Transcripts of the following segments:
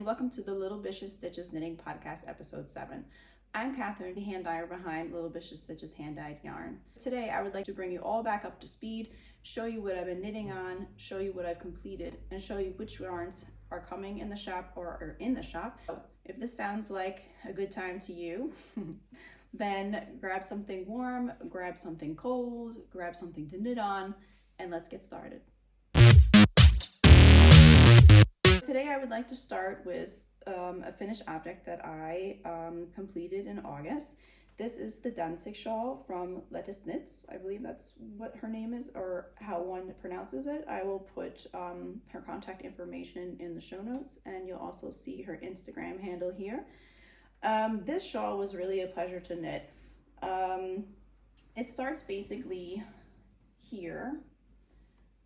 Welcome to the Little Bishes Stitches Knitting Podcast, Episode 7. I'm Catherine, the hand dyer behind Little Bishes Stitches hand-dyed yarn. Today, I would like to bring you all back up to speed, show you what I've been knitting on, show you what I've completed, and show you which yarns are coming in the shop or are in the shop. If this sounds like a good time to you, then grab something warm, grab something cold, grab something to knit on, and let's get started. Today I would like to start with a finished object that I completed in August. This is the Danzig Shawl from Lettuce Knits. I believe that's what her name is, or how one pronounces it. I will put her contact information in the show notes, and you'll also see her Instagram handle here. This shawl was really a pleasure to knit. It starts basically here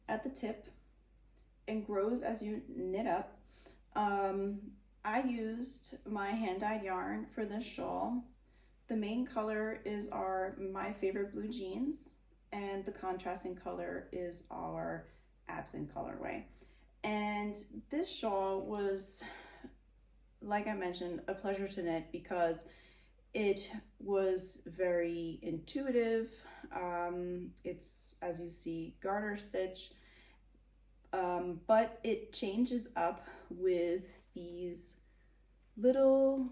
at the tip and grows as you knit up. I used my hand-dyed yarn for this shawl. The main color is my favorite blue jeans, and the contrasting color is our Absinthe colorway. And this shawl was, like I mentioned, a pleasure to knit because it was very intuitive. It's, as you see, garter stitch. But it changes up with these little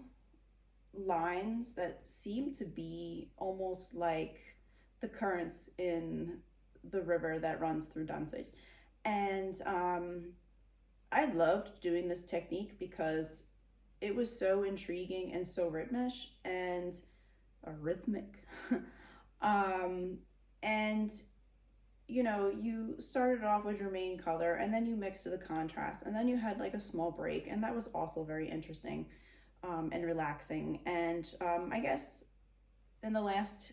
lines that seem to be almost like the currents in the river that runs through Danzig. And I loved doing this technique because it was so intriguing and so rhythmic. And you know, you started off with your main color and then you mixed to the contrast, and then you had like a small break, and that was also very interesting and relaxing. And I guess in the last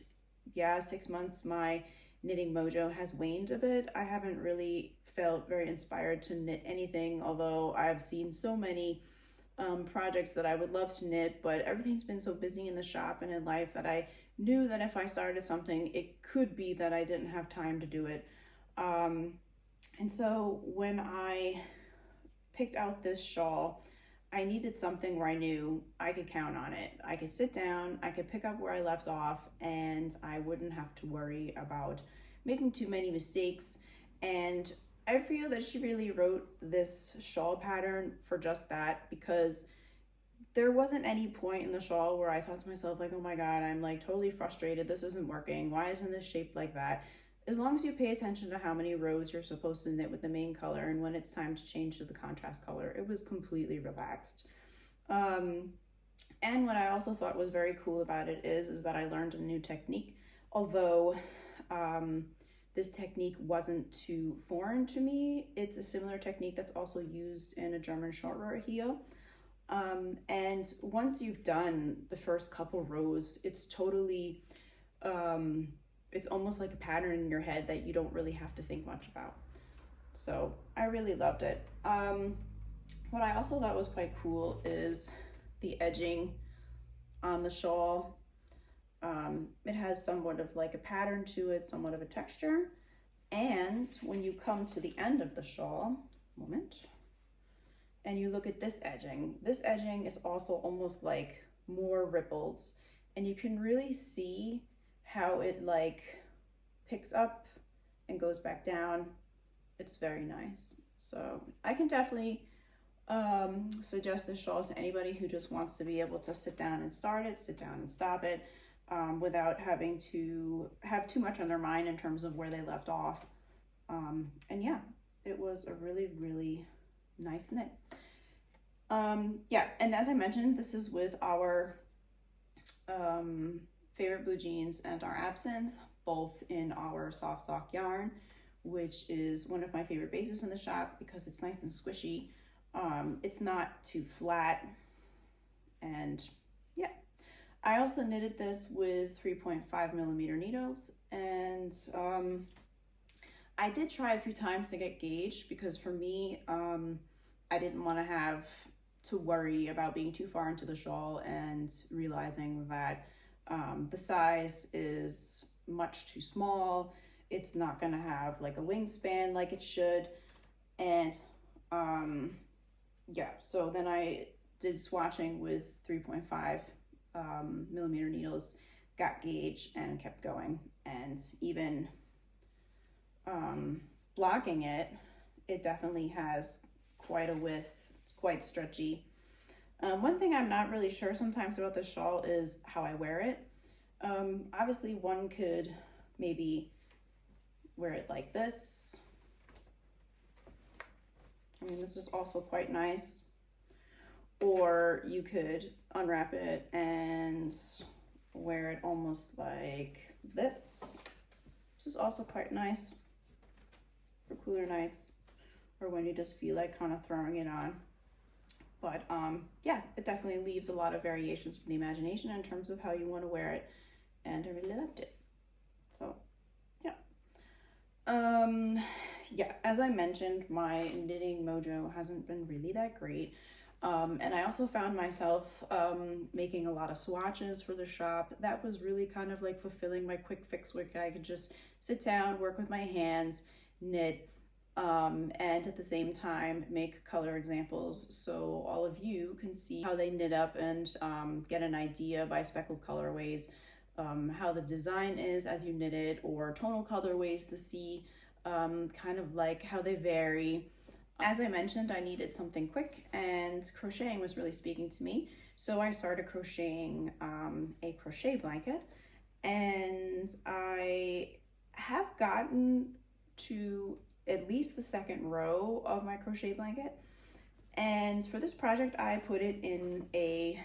6 months my knitting mojo has waned a bit. I haven't really felt very inspired to knit anything, although I've seen so many projects that I would love to knit, but everything's been so busy in the shop and in life that I knew that if I started something, it could be that I didn't have time to do it. And so when I picked out this shawl, I needed something where I knew I could count on it. I could sit down, I could pick up where I left off, and I wouldn't have to worry about making too many mistakes. And I feel that she really wrote this shawl pattern for just that, because there wasn't any point in the shawl where I thought to myself, like, oh my god, I'm like totally frustrated, this isn't working, why isn't this shaped like that? As long as you pay attention to how many rows you're supposed to knit with the main color, and when it's time to change to the contrast color, it was completely relaxed. And what I also thought was very cool about it is that I learned a new technique, although this technique wasn't too foreign to me. It's a similar technique that's also used in a German short row heel. And once you've done the first couple rows, it's totally, it's almost like a pattern in your head that you don't really have to think much about. So I really loved it. What I also thought was quite cool is the edging on the shawl. It has somewhat of like a pattern to it, somewhat of a texture. And when you come to the end of the shawl, and you look at this edging is also almost like more ripples, and you can really see how it like picks up and goes back down. It's very nice. So I can definitely suggest this shawl to anybody who just wants to be able to sit down and start it, sit down and stop it, without having to have too much on their mind in terms of where they left off. And yeah, it was a really, really nice knit. And as I mentioned, this is with our favorite blue jeans and our Absinthe, both in our soft sock yarn, which is one of my favorite bases in the shop because it's nice and squishy. It's not too flat, and yeah. I also knitted this with 3.5 millimeter needles, and I did try a few times to get gauged because for me, I didn't want to have to worry about being too far into the shawl and realizing that the size is much too small. It's not going to have like a wingspan like it should. And yeah, so then I did swatching with 3.5 millimeter needles, got gauge, and kept going. And even blocking it, it definitely has quite a width. It's quite stretchy. One thing I'm not really sure sometimes about this shawl is how I wear it. Obviously one could maybe wear it like this. I mean, this is also quite nice. Or you could unwrap it and wear it almost like this. This is also quite nice for cooler nights or when you just feel like kind of throwing it on. But yeah, it definitely leaves a lot of variations for the imagination in terms of how you want to wear it, and I really loved it. So yeah. Yeah, as I mentioned, my knitting mojo hasn't been really that great. And I also found myself making a lot of swatches for the shop. That was really kind of like fulfilling my quick fix where I could just sit down, work with my hands, knit, and at the same time make color examples so all of you can see how they knit up and get an idea by speckled colorways, how the design is as you knit it, or tonal colorways to see kind of like how they vary. As I mentioned, I needed something quick, and crocheting was really speaking to me. So I started crocheting a crochet blanket, and I have gotten to at least the second row of my crochet blanket. And for this project, I put it in a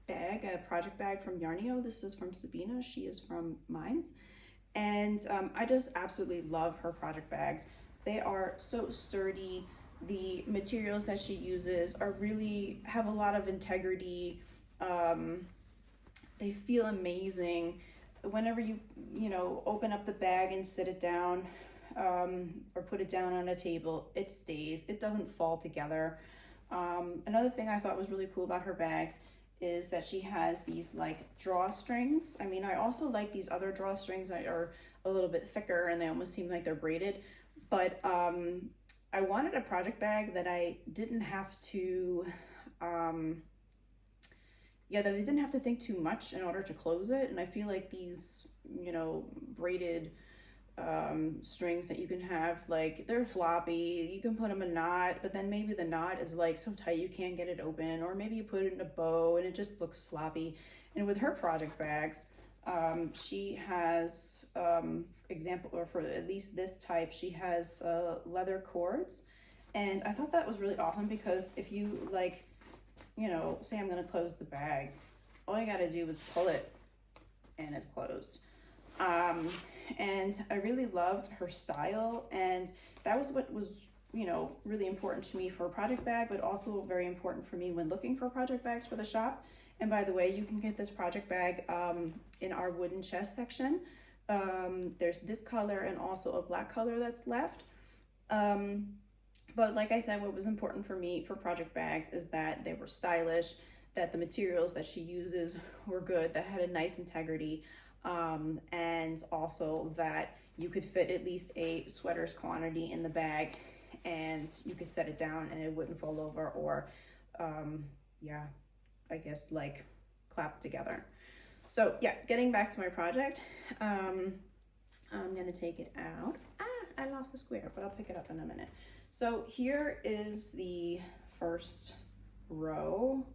bag, a project bag from Yarniyo. This is from Sabina. She is from Mines. And I just absolutely love her project bags. They are so sturdy. The materials that she uses are really have a lot of integrity. They feel amazing. Whenever you open up the bag and sit it down, or put it down on a table, it stays. It doesn't fall together. Another thing I thought was really cool about her bags is that she has these like drawstrings. I mean, I also like these other drawstrings that are a little bit thicker and they almost seem like they're braided, but I wanted a project bag that I didn't have to think too much in order to close it. And I feel like these braided strings that you can have, like, they're floppy, you can put them in a knot, but then maybe the knot is like so tight you can't get it open, or maybe you put it in a bow and it just looks sloppy. And with her project bags, she has or for at least this type, she has leather cords, and I thought that was really awesome because if you say I'm gonna close the bag, all you gotta do is pull it and it's closed. And I really loved her style, and that was what was really important to me for a project bag, but also very important for me when looking for project bags for the shop. And by the way, you can get this project bag in our wooden chest section. There's this color and also a black color that's left. But like I said, what was important for me for project bags is that they were stylish, that the materials that she uses were good, that had a nice integrity, and also that you could fit at least a sweater's quantity in the bag and you could set it down and it wouldn't fall over or I guess like clap together. So yeah, getting back to my project, I'm gonna take it out. I lost the square, but I'll pick it up in a minute. So here is the first row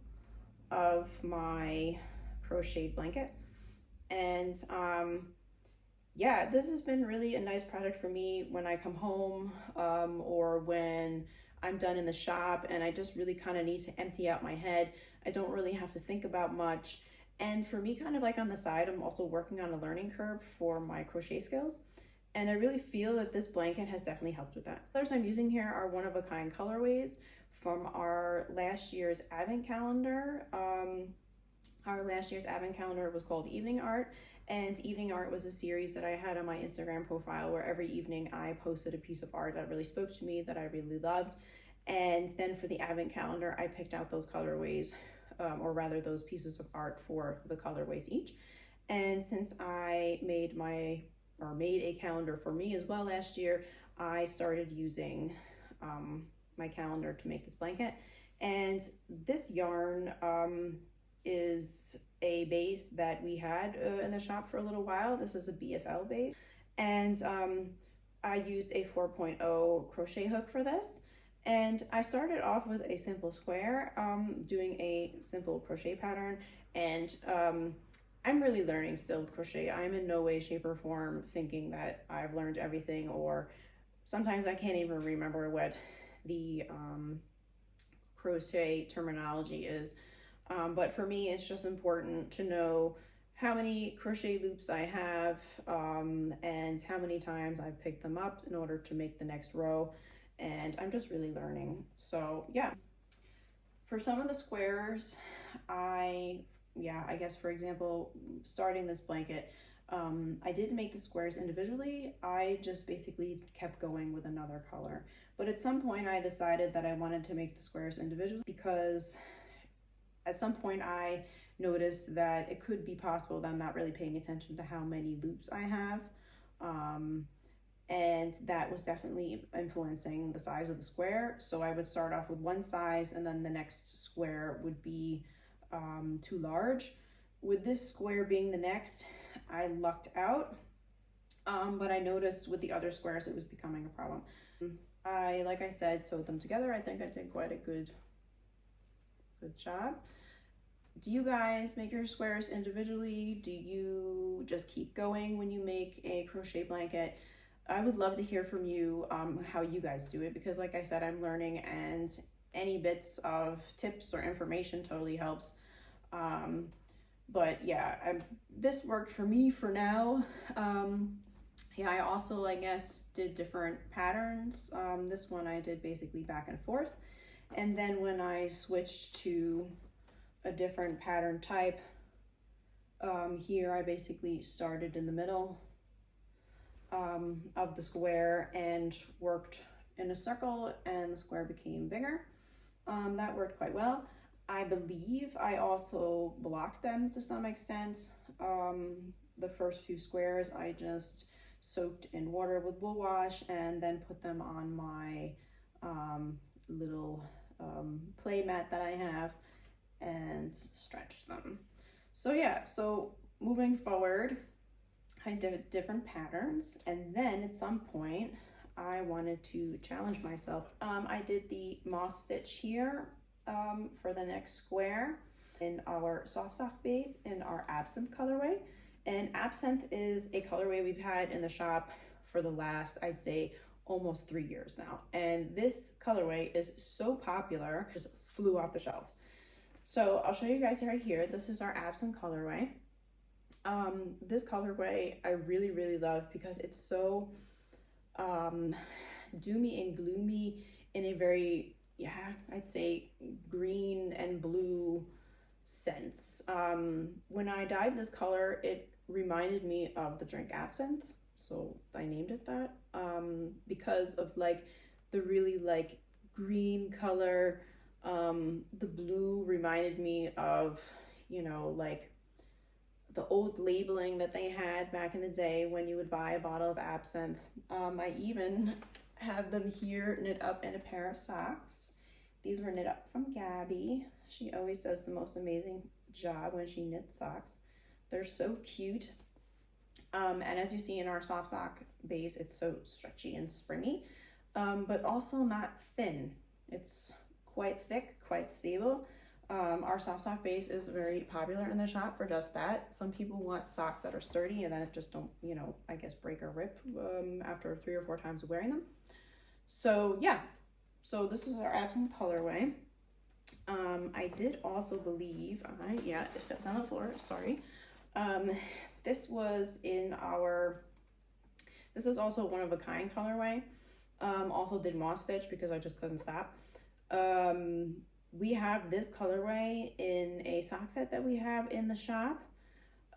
of my crochet blanket, and yeah, this has been really a nice project for me when I come home, or when I'm done in the shop and I just really kind of need to empty out my head. I don't really have to think about much. And for me, kind of like on the side, I'm also working on a learning curve for my crochet skills. And I really feel that this blanket has definitely helped with that. Colors I'm using here are one-of-a-kind colorways from our last year's advent calendar. Our last year's advent calendar was called Evening Art, and Evening Art was a series that I had on my Instagram profile where every evening I posted a piece of art that really spoke to me, that I really loved. And then for the advent calendar, I picked out those colorways, or rather those pieces of art for the colorways each. And since I made a calendar for me as well last year, I started using my calendar to make this blanket. And this yarn is a base that we had in the shop for a little while. This is a BFL base. And I used a 4.0 crochet hook for this. And I started off with a simple square, doing a simple crochet pattern. And I'm really learning still with crochet. I'm in no way, shape, or form thinking that I've learned everything, or sometimes I can't even remember what the crochet terminology is. But for me, it's just important to know how many crochet loops I have and how many times I've picked them up in order to make the next row. And I'm just really learning. So yeah, for some of the squares, I guess, for example, starting this blanket, I didn't make the squares individually. I just basically kept going with another color. But at some point I decided that I wanted to make the squares individually, because at some point I noticed that it could be possible that I'm not really paying attention to how many loops I have. And that was definitely influencing the size of the square. So I would start off with one size, and then the next square would be too large. With this square being the next, I lucked out, but I noticed with the other squares it was becoming a problem. Like I said, sewed them together. I think I did quite a good job. Do you guys make your squares individually? Do you just keep going when you make a crochet blanket? I would love to hear from you how you guys do it, because like I said, I'm learning, and any bits of tips or information totally helps. But yeah, this worked for me for now. Yeah, I also, I guess, did different patterns. This one I did basically back and forth. And then when I switched to a different pattern type, here I basically started in the middle of the square and worked in a circle, and the square became bigger. That worked quite well. I believe I also blocked them to some extent. The first few squares I just soaked in water with wool wash and then put them on my little play mat that I have and stretched them. So yeah, so moving forward, I did different patterns, and then at some point I wanted to challenge myself. I did the moss stitch here for the next square in our soft sock base in our Absinthe colorway. And Absinthe is a colorway we've had in the shop for the last, I'd say, almost 3 years now. And this colorway is so popular, just flew off the shelves. So I'll show you guys right here. This is our Absinthe colorway. This colorway I really, really love because it's so doomy and gloomy in a very, yeah, I'd say green and blue sense. When I dyed this color, it reminded me of the drink Absinthe, so I named it that, because of like the really like green color. The blue reminded me of, you know, like the old labeling that they had back in the day when you would buy a bottle of Absinthe. I even have them here knit up in a pair of socks. These were knit up from Gabby. She always does the most amazing job when she knits socks. They're so cute. And as you see in our soft sock base, it's so stretchy and springy, but also not thin. It's quite thick, quite stable. Our soft sock base is very popular in the shop for just that. Some people want socks that are sturdy and that just don't, you know, I guess break or rip after 3 or 4 times of wearing them. So yeah, so this is our Absinthe colorway. I did also believe, it fell on the floor, sorry. This was in our, this is also one of a kind colorway. Also did moss stitch because I just couldn't stop. We have this colorway in a sock set that we have in the shop.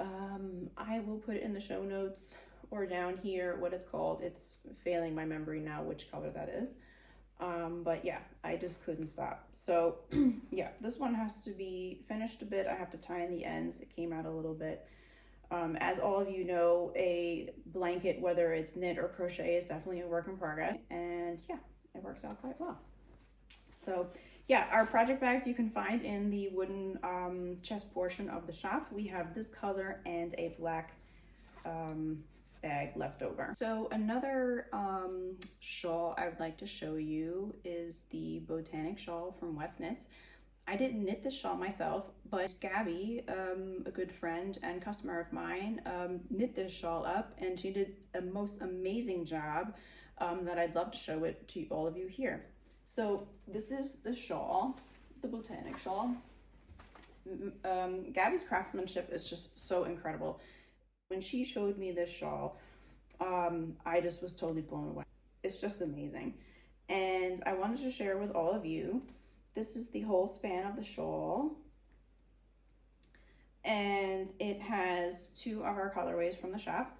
I will put it in the show notes or down here what it's called. It's failing my memory now which color that is. But yeah, I just couldn't stop. So yeah, this one has to be finished a bit. I have to tie in the ends. It came out a little bit. As all of you know, a blanket, whether it's knit or crochet, is definitely a work in progress. And yeah, it works out quite well. So yeah, our project bags you can find in the wooden chest portion of the shop. We have this color and a black bag left over. So another shawl I would like to show you is the Botanic Shawl from West Knits. I didn't knit this shawl myself, but Gabby, a good friend and customer of mine, knit this shawl up, and she did a most amazing job that I'd love to show it to all of you here. So this is the shawl, the Botanic Shawl. Gabby's craftsmanship is just so incredible. When she showed me this shawl, I just was totally blown away. It's just amazing. And I wanted to share with all of you. This is the whole span of the shawl. And it has two of our colorways from the shop.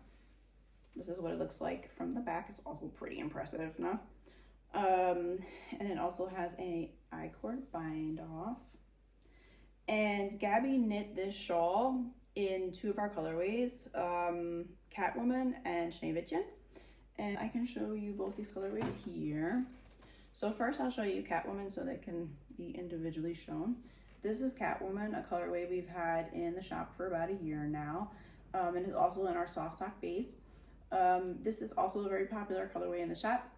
This is what it looks like from the back. It's also pretty impressive, no? And it also has a I-cord bind off. And Gabby knit this shawl in two of our colorways, Catwoman and Schneewittchen. And I can show you both these colorways here. So first I'll show you Catwoman so they can be individually shown. This is Catwoman, a colorway we've had in the shop for about a year now. And it's also in our soft sock base. This is also a very popular colorway in the shop.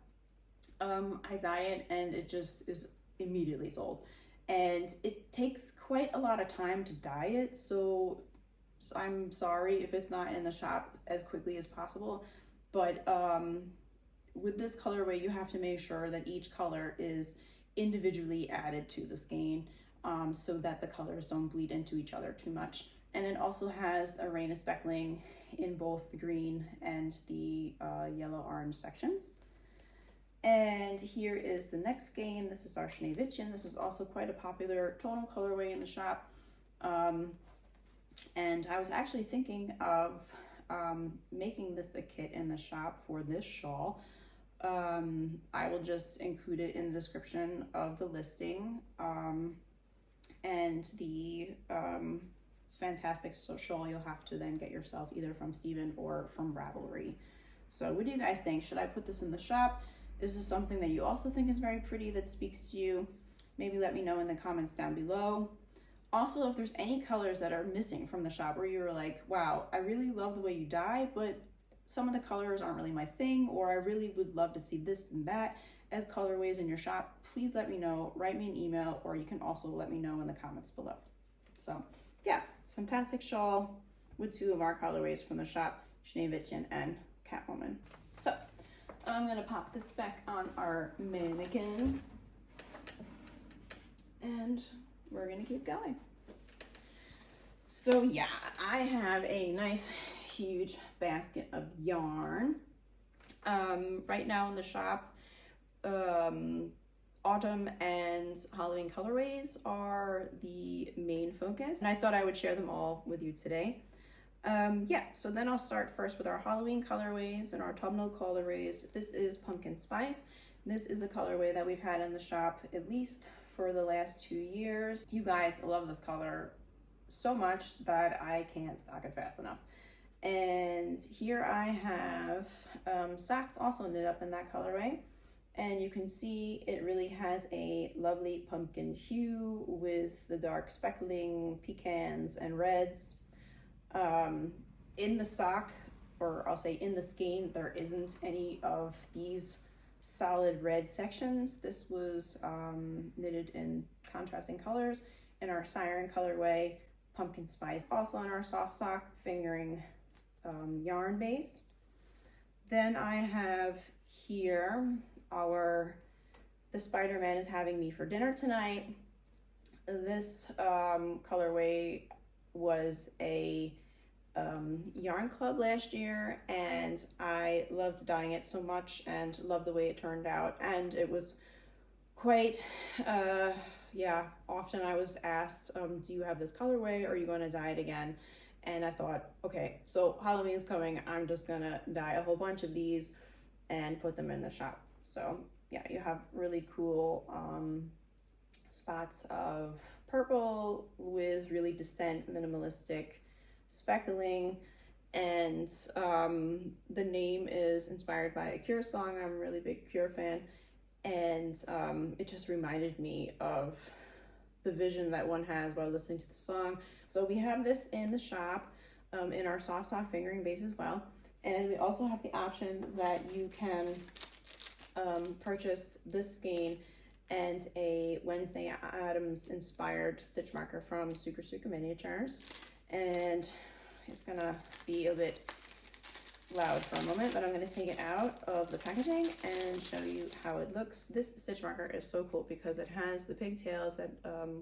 I dye it and it just is immediately sold. And it takes quite a lot of time to dye it, so I'm sorry if it's not in the shop as quickly as possible. But with this colorway, you have to make sure that each color is individually added to the skein so that the colors don't bleed into each other too much. And it also has a rain of speckling in both the green and the yellow-orange sections. And here is the next skein. This is our Schneewittchen. This is also quite a popular tonal colorway in the shop. And I was actually thinking of making this a kit in the shop for this shawl. I will just include it in the description of the listing. And the fantastic shawl you'll have to then get yourself either from Steven or from Ravelry. So what do you guys think? Should I put this in the shop? Is this something that you also think is very pretty, that speaks to you? Maybe let me know in the comments down below. Also, if there's any colors that are missing from the shop where you were like, wow, I really love the way you dye, but some of the colors aren't really my thing, or I really would love to see this and that as colorways in your shop, please let me know. Write me an email, or you can also let me know in the comments below. So yeah, fantastic shawl with two of our colorways from the shop, Schneewittchen and Catwoman. So I'm gonna pop this back on our mannequin and we're gonna keep going. So yeah, I have a nice huge basket of yarn. Right now in the shop, autumn and Halloween colorways are the main focus, and I thought I would share them all with you today. Yeah, so then I'll start first with our Halloween colorways and our autumnal colorways. This is Pumpkin Spice. This is a colorway that we've had in the shop at least for the last 2 years. You guys love this color so much that I can't stock it fast enough. And here I have socks also knit up in that colorway. And you can see it really has a lovely pumpkin hue with the dark speckling, pecans, and reds. In the sock, or I'll say in the skein, there isn't any of these solid red sections. This was knitted in contrasting colors in our Siren colorway, Pumpkin Spice, also in our soft sock fingering yarn base. Then I have here the Spider-Man is having me for dinner tonight. This colorway was a yarn club last year, and I loved dyeing it so much and loved the way it turned out. And it was quite yeah, often I was asked, do you have this colorway, or are you going to dye it again? And I thought, okay, so Halloween is coming, I'm just gonna dye a whole bunch of these and put them in the shop. So yeah, you have really cool spots of purple with really distant minimalistic speckling, and the name is inspired by a Cure song. I'm a really big Cure fan, And it just reminded me of the vision that one has while listening to the song. So we have this in the shop in our soft fingering base as well. And we also have the option that you can purchase this skein and a Wednesday Addams inspired stitch marker from Super Miniatures. And it's gonna be a bit loud for a moment, but I'm going to take it out of the packaging and show you how it looks. This stitch marker is so cool because it has the pigtails that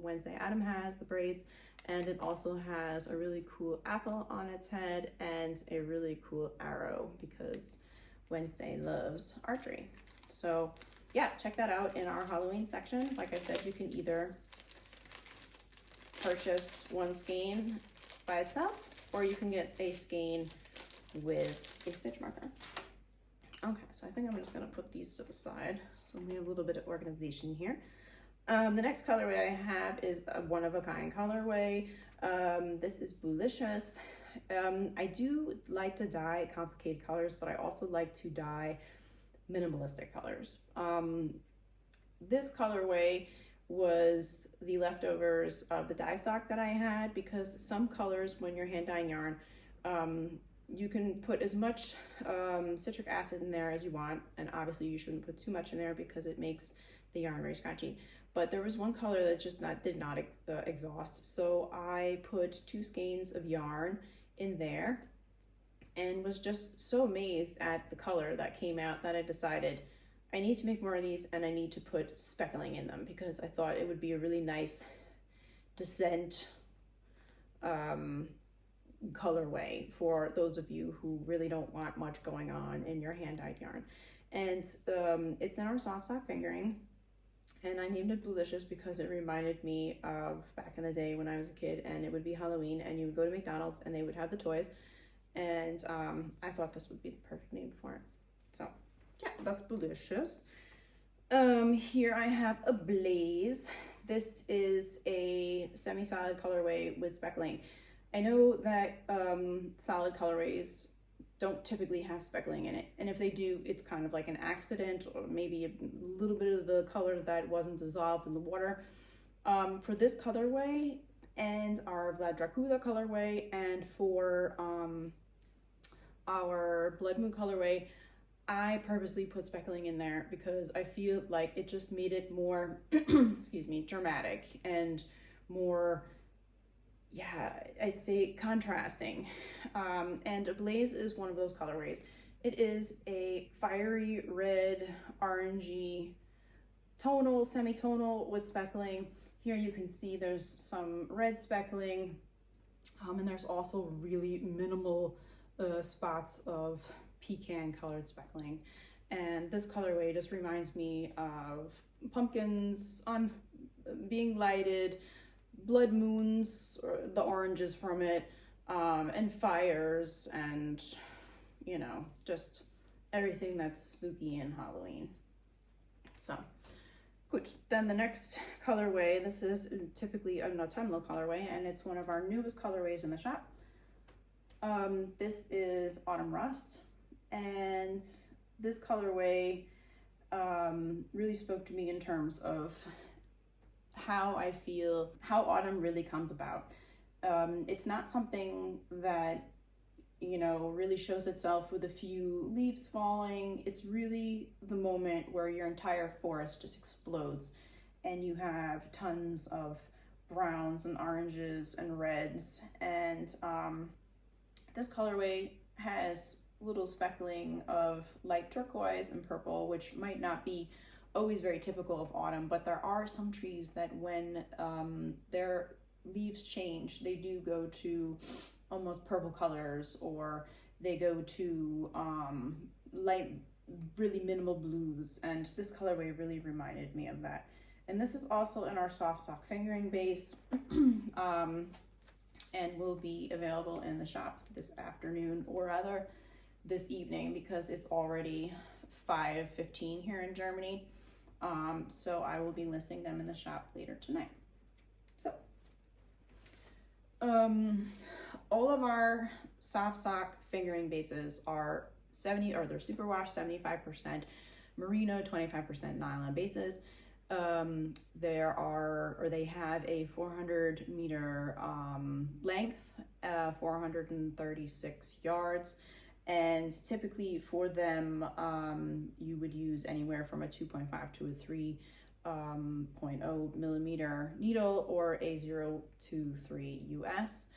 Wednesday Adam has, the braids, and it also has a really cool apple on its head and a really cool arrow because Wednesday loves archery. So yeah, check that out in our Halloween section. Like I said, you can either purchase one skein by itself, or you can get a skein with a stitch marker. Okay, so I think I'm just gonna put these to the side so we have a little bit of organization here. The next colorway I have is a one-of-a-kind colorway. This is Bishes. I do like to dye complicated colors, but I also like to dye minimalistic colors. This colorway was the leftovers of the dye stock that I had, because some colors, when you're hand dyeing yarn, you can put as much citric acid in there as you want, and obviously you shouldn't put too much in there because it makes the yarn very scratchy. But there was one color that just did not exhaust, so I put 2 skeins of yarn in there and was just so amazed at the color that came out that I decided I need to make more of these and I need to put speckling in them, because I thought it would be a really nice descent colorway for those of you who really don't want much going on in your hand-dyed yarn. And it's in our soft fingering, and I named it Bishes because it reminded me of back in the day when I was a kid and it would be Halloween and you would go to McDonald's and they would have the toys, and I thought this would be the perfect name for it. So yeah, that's Bishes. Here I have a Blaze. This is a semi-solid colorway with speckling. I know that solid colorways don't typically have speckling in it, and if they do, it's kind of like an accident, or maybe a little bit of the color that wasn't dissolved in the water. For this colorway and our Vlad Dracula colorway, and for our Blood Moon colorway, I purposely put speckling in there because I feel like it just made it more excuse me, dramatic and more, yeah, I'd say contrasting. And Blaze is one of those colorways. It is a fiery red, orangey, tonal, semi-tonal with speckling. Here you can see there's some red speckling, and there's also really minimal spots of pecan colored speckling. And this colorway just reminds me of pumpkins on being lighted, blood moons, or the oranges from it, and fires, and you know, just everything that's spooky in Halloween. So good. Then the next colorway, this is typically an autumnal colorway, and it's one of our newest colorways in the shop. This is Autumn Rust, and this colorway really spoke to me in terms of how I feel, how autumn really comes about. It's not something that, you know, really shows itself with a few leaves falling. It's really the moment where your entire forest just explodes and you have tons of browns and oranges and reds. And this colorway has little speckling of light turquoise and purple, which might not be always very typical of autumn, but there are some trees that when their leaves change, they do go to almost purple colors, or they go to light, really minimal blues, and this colorway really reminded me of that. And this is also in our soft sock fingering base, and will be available in the shop this afternoon, or rather this evening, because it's already 5:15 here in Germany. So I will be listing them in the shop later tonight. So all of our soft sock fingering bases are they're superwash 75%. merino, 25% nylon bases. They have a 400-meter length, 436 yards. And typically for them, you would use anywhere from a 2.5 to a 3.0 millimeter needle, or a 0 to 3 US.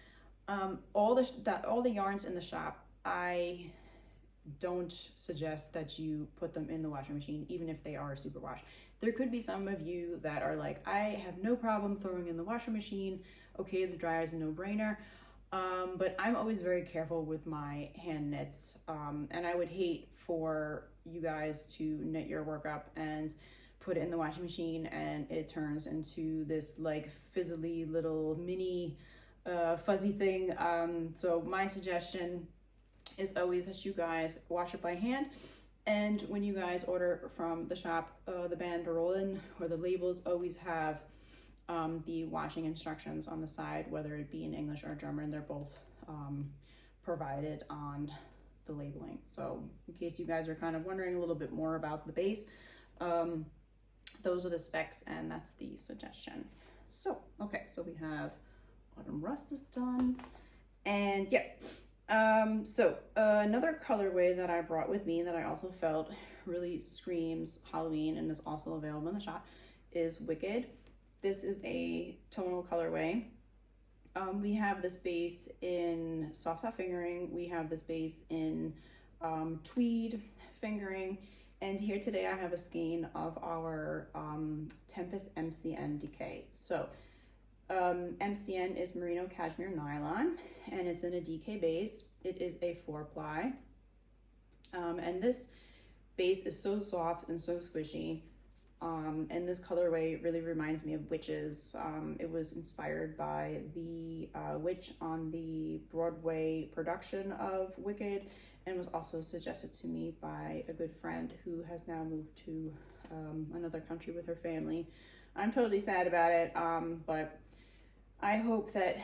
All the yarns in the shop, I don't suggest that you put them in the washing machine, even if they are superwash. There could be some of you that are like, I have no problem throwing in the washing machine. Okay, the dryer is a no-brainer. But I'm always very careful with my hand knits. And I would hate for you guys to knit your work up and put it in the washing machine and it turns into this like fizzly little mini fuzzy thing. So my suggestion is always that you guys wash it by hand. And when you guys order from the shop, the banderollen or the labels always have the washing instructions on the side, whether it be in English or German. They're both provided on the labeling. So in case you guys are kind of wondering a little bit more about the base, those are the specs and that's the suggestion. So, okay, so we have Autumn Rust is done. And yeah, another colorway that I brought with me that I also felt really screams Halloween and is also available in the shop is Wicked. This is a tonal colorway. We have this base in soft top fingering. We have this base in tweed fingering. And here today I have a skein of our Tempest MCN DK. So MCN is Merino Cashmere Nylon, and it's in a DK base. It is a 4-ply. And this base is so soft and so squishy. And this colorway really reminds me of Witches. It was inspired by the witch on the Broadway production of Wicked, and was also suggested to me by a good friend who has now moved to another country with her family. I'm totally sad about it, but I hope that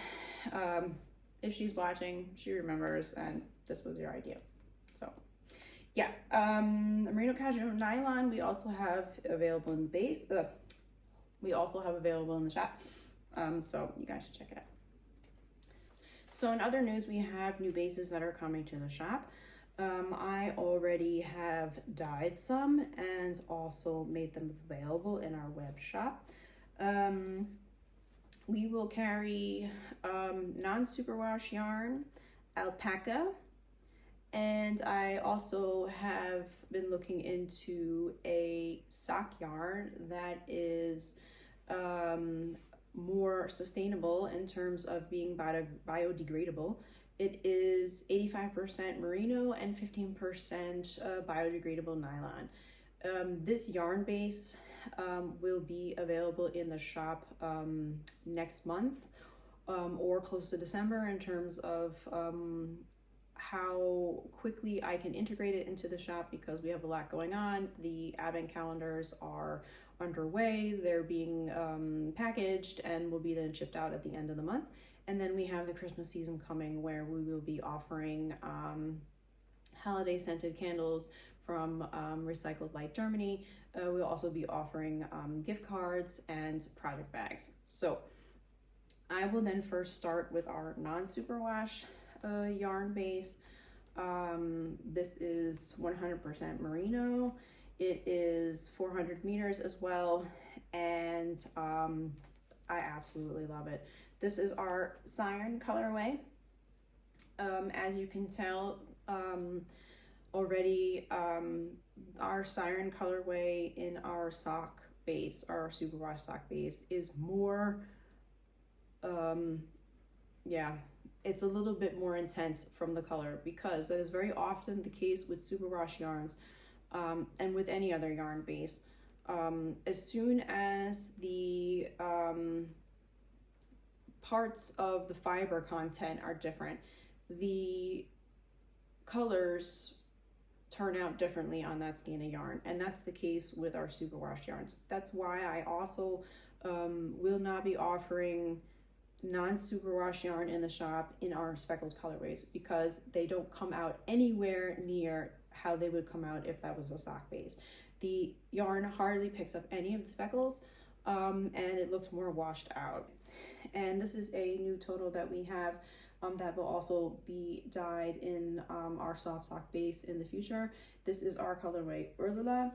if she's watching, she remembers and this was your idea. So yeah, Merino Cashmere Nylon we also have available in the base. We also have available in the shop, so you guys should check it out. So in other news, we have new bases that are coming to the shop. I already have dyed some and also made them available in our web shop. We will carry non-superwash yarn, alpaca, and I also have been looking into a sock yarn that is more sustainable in terms of being biodegradable. It is 85% merino and 15% biodegradable nylon. This yarn base will be available in the shop next month or close to December in terms of how quickly I can integrate it into the shop, because we have a lot going on. The advent calendars are underway. They're being packaged and will be then shipped out at the end of the month. And then we have the Christmas season coming, where we will be offering holiday scented candles from Recycled Light Germany. We'll also be offering gift cards and project bags. So I will then first start with our non-superwash yarn base. This is 100% merino. It is 400 meters as well, and I absolutely love it. This is our Siren colorway. As you can tell already, our Siren colorway in our sock base, our superwash sock base, is more, it's a little bit more intense from the color, because that is very often the case with superwash yarns and with any other yarn base. As soon as the parts of the fiber content are different, the colors turn out differently on that skein of yarn, and that's the case with our superwash yarns. That's why I also will not be offering non-superwash yarn in the shop in our speckled colorways, because they don't come out anywhere near how they would come out if that was a sock base. The yarn hardly picks up any of the speckles, and it looks more washed out. And this is a new total that we have that will also be dyed in our soft sock base in the future. This is our colorway Ursula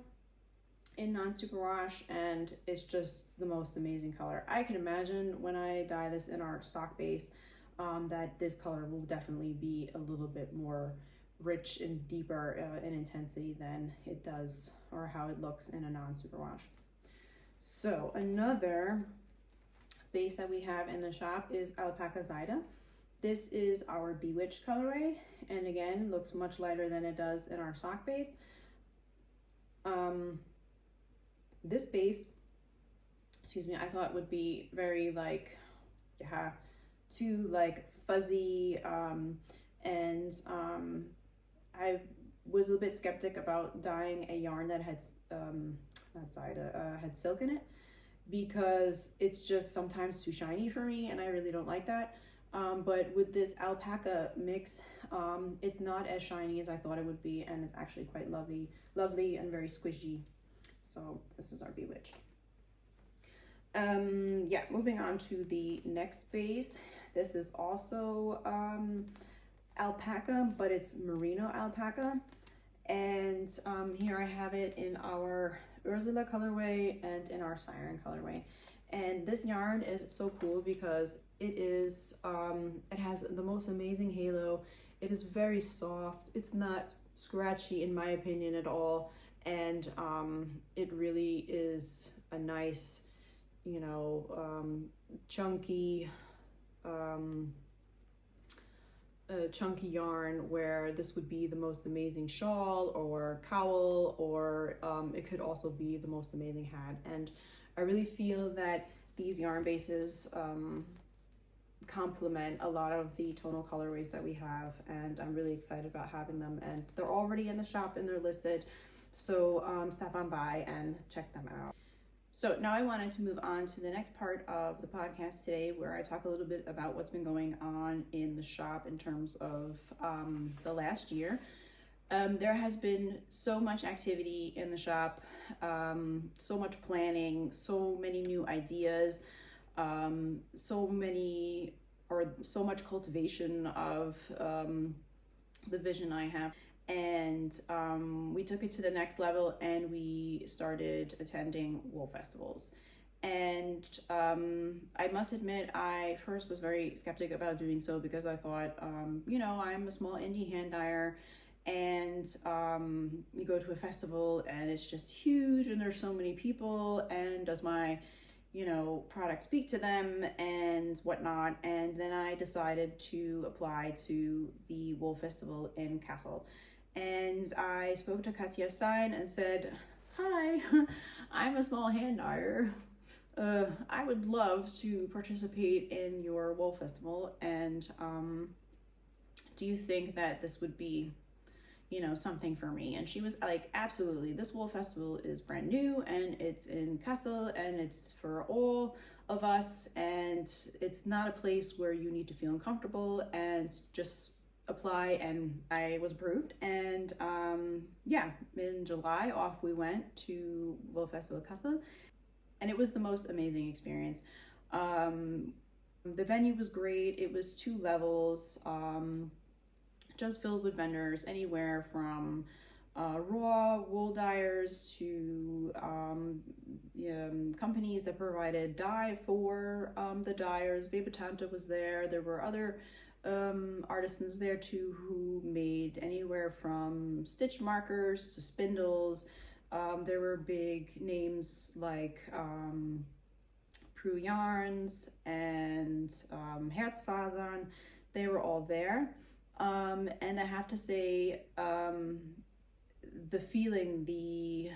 in non-superwash, and it's just the most amazing color. I can imagine when I dye this in our sock base that this color will definitely be a little bit more rich and deeper in intensity than it does, or how it looks in a non-superwash. So another base that we have in the shop is Alpaca Zaida. This is our Bewitched colorway, and again, looks much lighter than it does in our sock base. This base, excuse me, I thought would be very like, yeah, too like fuzzy, and I was a bit skeptic about dyeing a yarn that had had silk in it, because it's just sometimes too shiny for me, and I really don't like that. But with this alpaca mix, it's not as shiny as I thought it would be, and it's actually quite lovely and very squishy. So this is our Bewitched. Yeah, moving on to the next base. This is also alpaca, but it's merino alpaca. And here I have it in our Ursula colorway and in our Siren colorway. And this yarn is so cool because it is it has the most amazing halo. It is very soft. It's not scratchy in my opinion at all, and it really is a nice, you know, chunky chunky yarn, where this would be the most amazing shawl or cowl, or it could also be the most amazing hat. And I really feel that these yarn bases complement a lot of the tonal colorways that we have, and I'm really excited about having them, and they're already in the shop and they're listed, so stop on by and check them out. So now I wanted to move on to the next part of the podcast today, where I talk a little bit about what's been going on in the shop in terms of the last year. There has been so much activity in the shop, so much planning, so many new ideas, so much cultivation of the vision I have. And we took it to the next level, and we started attending wool festivals. And I must admit, I first was very skeptic about doing so, because I thought, you know, I'm a small indie hand dyer, and you go to a festival and it's just huge and there's so many people, and does my, you know, product speak to them and whatnot. And then I decided to apply to the wool festival in Kassel. And I spoke to Katja Stein and said, hi, I'm a small hand dyer. I would love to participate in your wool festival, and do you think that this would be, you know, something for me? And she was like, absolutely. This wool festival is brand new, and it's in Kassel, and it's for all of us, and it's not a place where you need to feel uncomfortable, and just apply. And I was approved, and yeah, in July off we went to Wool Festival Kassel, and it was the most amazing experience. The venue was great. It was 2 levels, just filled with vendors, anywhere from raw wool dyers to companies that provided dye for the dyers. Botanic was there. There were other artisans there too, who made anywhere from stitch markers to spindles. There were big names like Prue Yarns and Herzfasern. They were all there. And I have to say, the feeling, the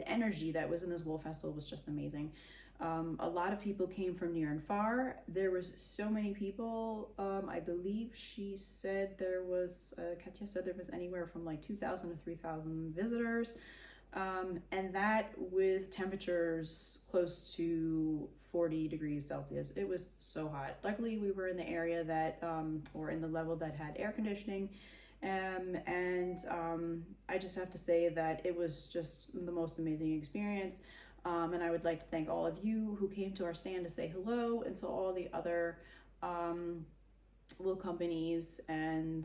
energy that was in this wool festival was just amazing. A lot of people came from near and far. There was so many people. I believe she said there was, Katja said there was anywhere from like 2,000 to 3,000 visitors. And that with temperatures close to 40 degrees Celsius. It was so hot. Luckily, we were in the area that, or in the level that had air conditioning, I just have to say that it was just the most amazing experience. And I would like to thank all of you who came to our stand to say hello, and to all the other wool companies and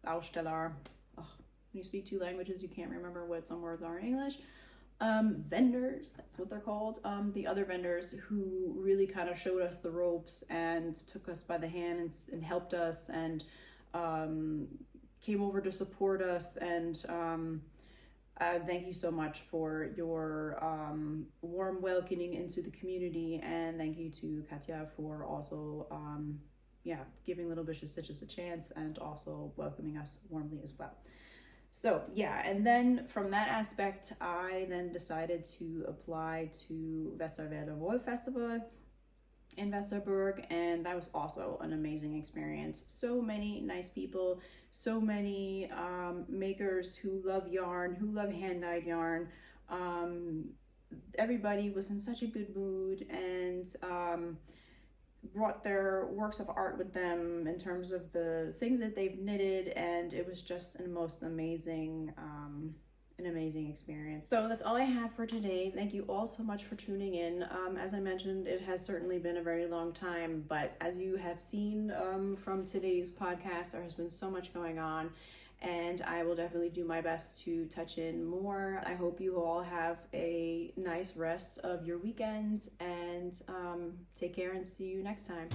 Aussteller. Oh, when you speak two languages, you can't remember what some words are in English. Vendors, that's what they're called. The other vendors who really kind of showed us the ropes and took us by the hand and helped us and came over to support us. And thank you so much for your warm welcoming into the community, and thank you to Katja for also giving Little Bishes Stitches a chance and also welcoming us warmly as well. So yeah, and then from that aspect, I then decided to apply to Westerwälder Wool Festival in Westerburg, and that was also an amazing experience. So many nice people, so many makers who love yarn, who love hand-dyed yarn. Everybody was in such a good mood and brought their works of art with them in terms of the things that they've knitted, and it was just an amazing experience. So that's all I have for today. Thank you all so much for tuning in. As I mentioned, it has certainly been a very long time, but as you have seen from today's podcast, there has been so much going on, and I will definitely do my best to touch in more. I hope you all have a nice rest of your weekends, and take care and see you next time.